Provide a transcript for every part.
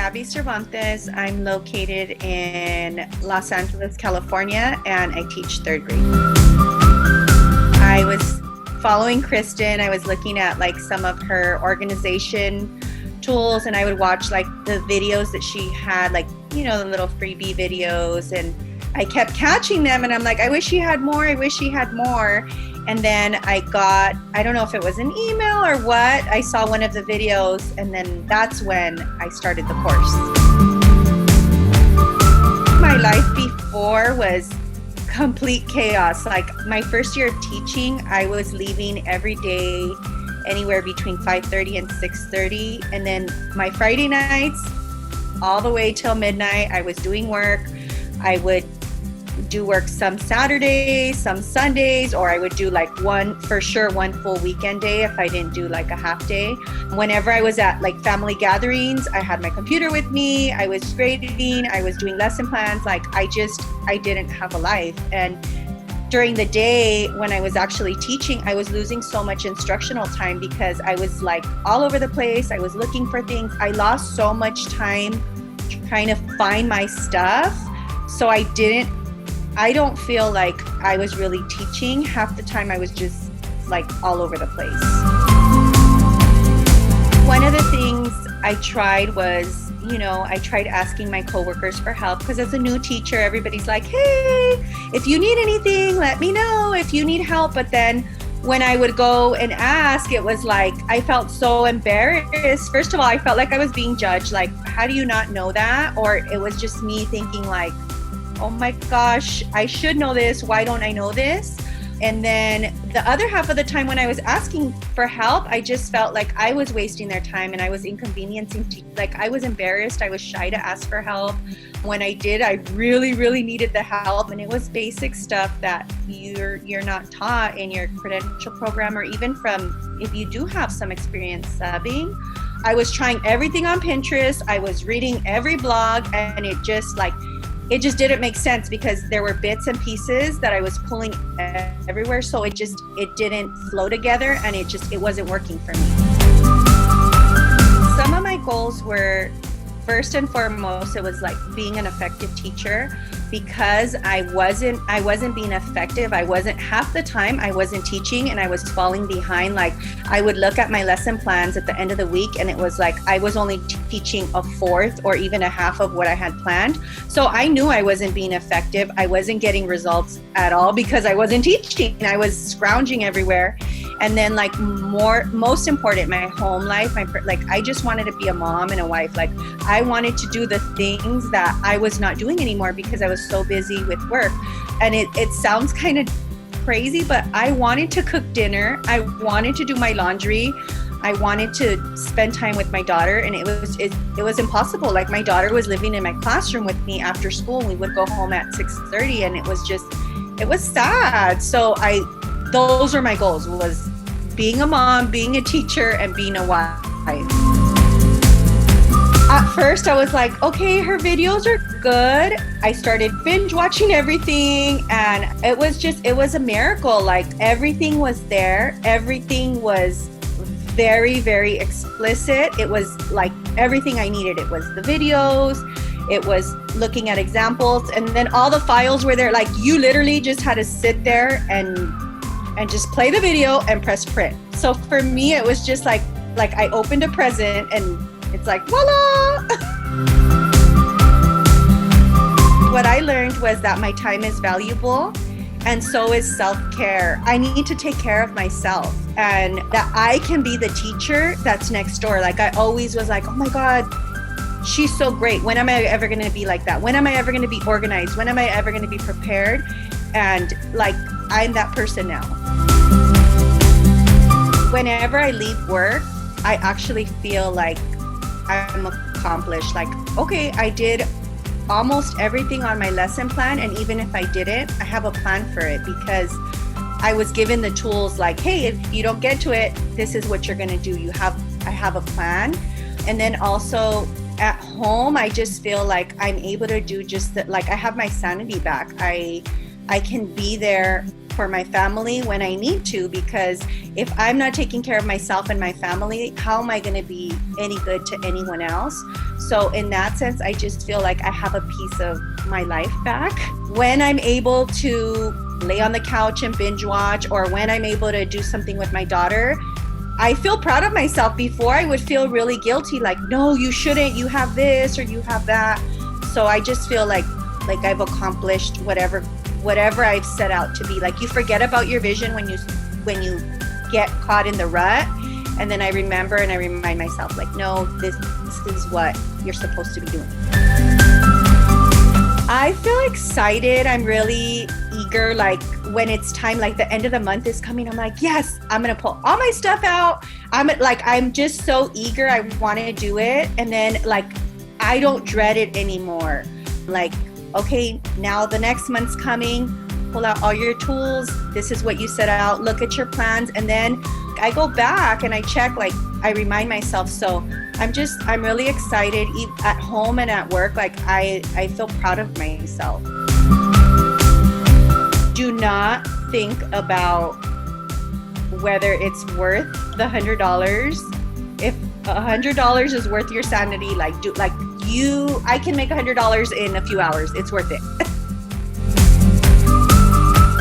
Gaby Cervantes. I'm located in Los Angeles, California, and I teach third grade. I was following Kristen. I was looking at like some of her organization tools, and I would watch like the videos that she had, like, you know, the little freebie videos, and I kept catching them, and I'm like, I wish she had more. I wish she had more. And then I got, I don't know if it was an email or what, I saw one of the videos, and then that's when I started the course. My life before was complete chaos. Like my first year of teaching, I was leaving every day anywhere between 5:30 and 6:30. And then my Friday nights, all the way till midnight, I was doing work. I would do work some Saturdays, some Sundays, or I would do like one full weekend day if I didn't do like a half day. Whenever I was at like family gatherings, I had my computer with me, I was grading, I was doing lesson plans. Like I didn't have a life. And during the day when I was actually teaching, I was losing so much instructional time because I was like all over the place. I was looking for things. I lost so much time trying to find my stuff. So I don't feel like I was really teaching. Half the time I was just like all over the place. One of the things I tried was, you know, I tried asking my coworkers for help, because as a new teacher, everybody's like, hey, if you need anything, let me know if you need help. But then when I would go and ask, it was like, I felt so embarrassed. First of all, I felt like I was being judged. Like, how do you not know that? Or it was just me thinking like, oh my gosh, I should know this. Why don't I know this? And then the other half of the time when I was asking for help, I just felt like I was wasting their time and I was inconveniencing. Like I was embarrassed. I was shy to ask for help. When I did, I really, really needed the help. And it was basic stuff that you're not taught in your credential program, or even from if you do have some experience subbing. I was trying everything on Pinterest. I was reading every blog, and it just didn't make sense because there were bits and pieces that I was pulling everywhere. So it didn't flow together, and it wasn't working for me. Some of my goals were, first and foremost, it was like being an effective teacher, because I wasn't being effective. Half the time I wasn't teaching and I was falling behind. Like I would look at my lesson plans at the end of the week, and it was like I was only teaching a fourth or even a half of what I had planned. So I knew I wasn't being effective. I wasn't getting results at all because I wasn't teaching. I was scrounging everywhere. And then like most important, my home life, I just wanted to be a mom and a wife. Like I wanted to do the things that I was not doing anymore because I was so busy with work. And it sounds kind of crazy, but I wanted to cook dinner. I wanted to do my laundry. I wanted to spend time with my daughter, and it was impossible. Like my daughter was living in my classroom with me after school. We would go home at 6:30, and it was sad. So those were my goals, was being a mom, being a teacher, and being a wife. At first I was like, okay, her videos are good. I started binge watching everything, and it was a miracle. Like everything was there. Everything was very, very explicit. It was like everything I needed. It was the videos, it was looking at examples, and then all the files were there. Like you literally just had to sit there and just play the video and press print. So for me, it was just like I opened a present and it's like, voila! What I learned was that my time is valuable, and so is self-care. I need to take care of myself, and that I can be the teacher that's next door. Like I always was like, oh my God, she's so great. When am I ever going to be like that? When am I ever going to be organized? When am I ever going to be prepared? And like, I'm that person now. Whenever I leave work, I actually feel like I'm accomplished. Like, okay, I did almost everything on my lesson plan. And even if I didn't, I have a plan for it, because I was given the tools. Like, hey, if you don't get to it, this is what you're going to do. I have a plan. And then also at home, I just feel like I'm able to do just that. Like I have my sanity back. I can be there for my family when I need to, because if I'm not taking care of myself and my family, how am I going to be any good to anyone else? So in that sense, I just feel like I have a piece of my life back. When I'm able to lay on the couch and binge watch, or when I'm able to do something with my daughter, I feel proud of myself. Before, I would feel really guilty, like, no, you shouldn't, you have this or you have that. So I just feel like I've accomplished whatever I've set out to be. Like, you forget about your vision when you get caught in the rut, and then I remember and I remind myself, like, no, this is what you're supposed to be doing. I feel excited. I'm really eager. Like, when it's time, like the end of the month is coming, I'm like, yes, I'm gonna pull all my stuff out. I'm just so eager. I want to do it, and then like I don't dread it anymore. Like, okay, now the next month's coming. Pull out all your tools. This is what you set out. Look at your plans, and then I go back and I check. Like, I remind myself. So I'm really excited at home and at work. Like, I feel proud of myself. Do not think about whether it's worth the $100. If $100 is worth your sanity, I can make $100 in a few hours. It's worth it.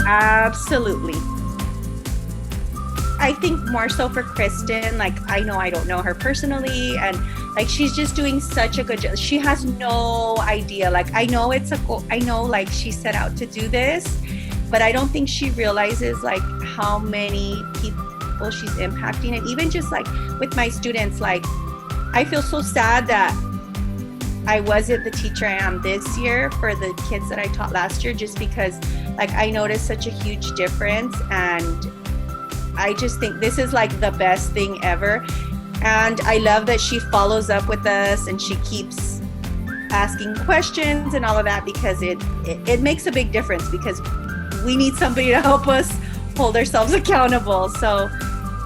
Absolutely. I think more so for Kristen, like, I know I don't know her personally, and like, she's just doing such a good job. She has no idea. Like, I know it's a goal. I know, like, she set out to do this, but I don't think she realizes like how many people she's impacting. And even just like with my students, like, I feel so sad that I wasn't the teacher I am this year for the kids that I taught last year, just because like I noticed such a huge difference. And I just think this is like the best thing ever. And I love that she follows up with us and she keeps asking questions and all of that, because it makes a big difference, because we need somebody to help us hold ourselves accountable. So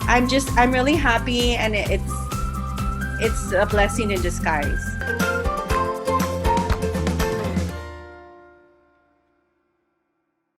I'm really happy, and it's a blessing in disguise.